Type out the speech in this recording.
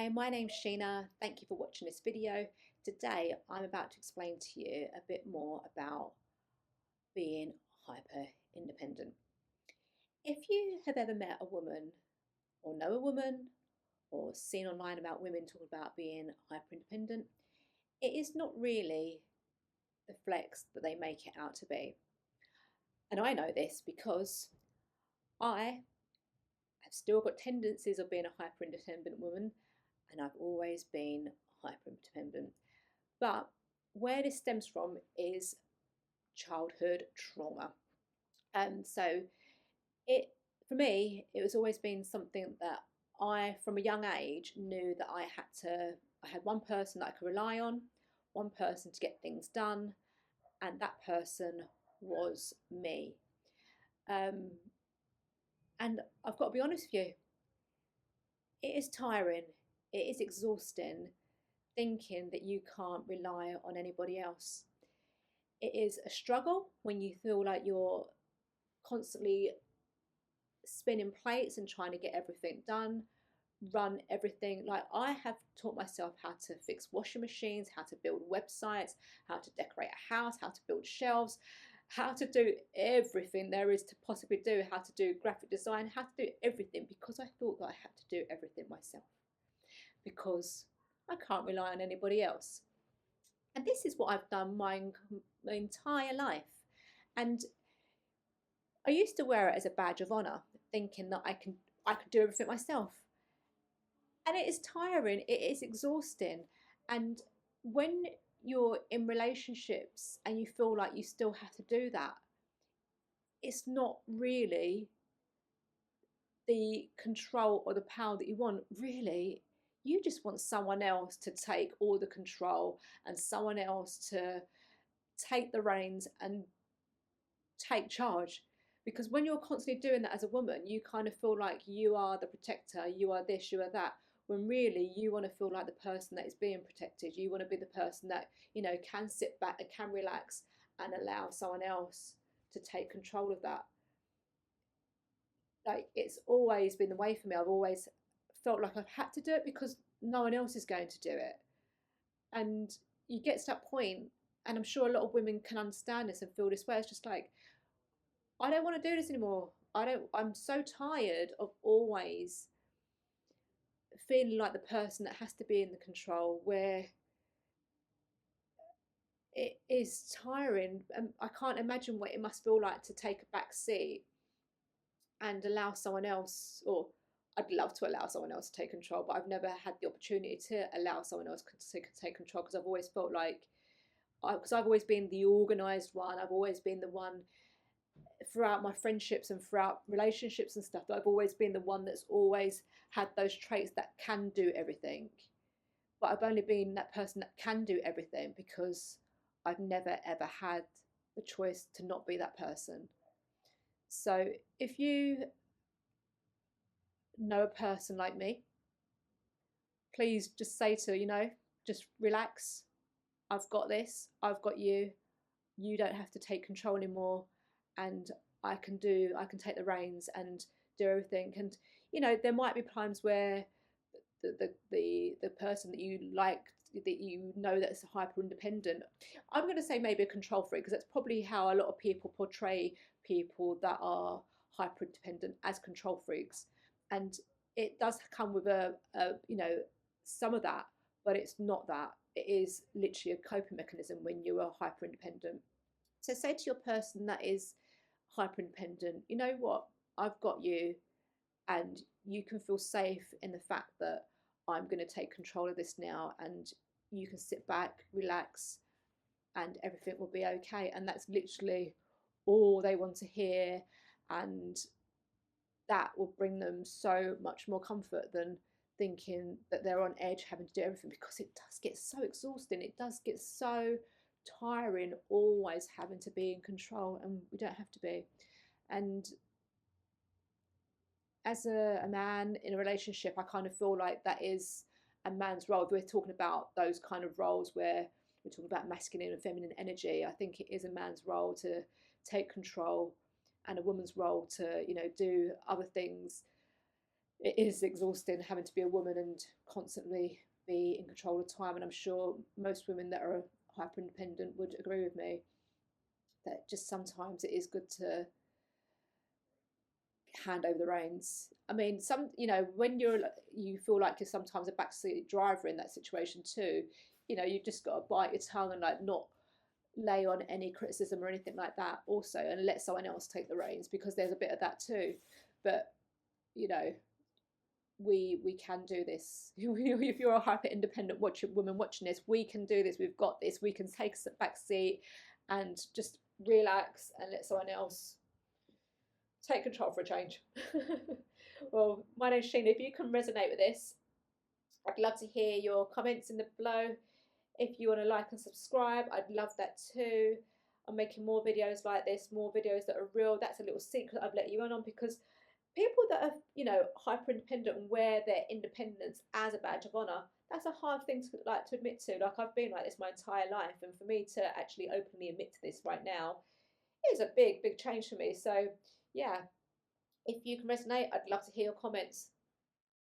Hi, my name's Sheena. Thank you for watching this video. Today I'm about to explain to you a bit more about being hyper independent. If you have ever met a woman or know a woman or seen online about women talking about being hyper independent, it is not really the flex that they make it out to be. And I know this because I have still got tendencies of being a hyper independent woman, and I've always been hyper independent. But where this stems from is childhood trauma. So it for me, it was always been something that I, from a young age, knew that I had one person that I could rely on, one person to get things done, and that person was me. Um, and I've got to be honest with you, it is tiring, it is exhausting thinking that you can't rely on anybody else. It is a struggle when you feel like you're constantly spinning plates and trying to get everything done, run everything. Like, I have taught myself how to fix washing machines, how to build websites, how to decorate a house, how to build shelves, how to do everything there is to possibly do, how to do graphic design, how to do everything, because I thought that I had to do everything myself because I can't rely on anybody else. And this is what I've done my entire life. And I used to wear it as a badge of honor, thinking that I could do everything myself. And it is tiring, it is exhausting. And when you're in relationships and you feel like you still have to do that, it's not really the control or the power that you want. Really, you just want someone else to take all the control and someone else to take the reins and take charge. Because when you're constantly doing that as a woman, you kind of feel like you are the protector, you are this, you are that, when really you want to feel like the person that is being protected. You want to be the person that, can sit back and can relax and allow someone else to take control of that. Like, it's always been the way for me. I've always felt like I've had to do it because no one else is going to do it. And you get to that point, and I'm sure a lot of women can understand this and feel this way. It's just like, I don't want to do this anymore. I'm so tired of always feeling like the person that has to be in the control, where it is tiring. And I can't imagine what it must feel like to take a back seat and allow someone else, or I'd love to allow someone else to take control, but I've never had the opportunity to allow someone else to take control, because I've always felt like, because I've always been the organised one, I've always been the one throughout my friendships and throughout relationships and stuff, that I've always been the one that's always had those traits that can do everything. But I've only been that person that can do everything because I've never ever had the choice to not be that person. So if you know a person like me, please just say to, just relax. I've got this, I've got you. You don't have to take control anymore, and I can take the reins and do everything. And there might be times where the person that you like, that that's hyper independent, I'm going to say maybe a control freak, because that's probably how a lot of people portray people that are hyper independent, as control freaks. And it does come with a some of that, but it's not that. It is literally a coping mechanism when you are hyper independent. So say to your person that is hyper independent, you know what, I've got you, and you can feel safe in the fact that I'm going to take control of this now, and you can sit back, relax, and everything will be okay. And that's literally all they want to hear, and that will bring them so much more comfort than thinking that they're on edge having to do everything, because it does get so exhausting, it does get so tiring always having to be in control, and we don't have to be. And as a man in a relationship, I kind of feel like that is a man's role. If we're talking about those kind of roles where we're talking about masculine and feminine energy, I think it is a man's role to take control, and a woman's role to, do other things it is exhausting having to be a woman and constantly be in control of time. And I'm sure most women that are hyper independent would agree with me that just sometimes it is good to hand over the reins. I mean, when you feel like you're sometimes a backseat driver in that situation too, you've just got to bite your tongue and like not lay on any criticism or anything like that also, and let someone else take the reins, because there's a bit of that too. But you know, we can do this. If you're a hyper independent woman watching this, we can do this. We've got this. We can take a back seat and just relax and let someone else take control for a change. Well, my name's Sheena. If you can resonate with this, I'd love to hear your comments in the below. If you want to like and subscribe, I'd love that too. I'm making more videos like this, more videos that are real. That's a little secret I've let you in on, because people that are, hyper independent and wear their independence as a badge of honor, that's a hard thing to admit to. Like, I've been like this my entire life, and for me to actually openly admit to this right now is a big change for me. So yeah, if you can resonate, I'd love to hear your comments.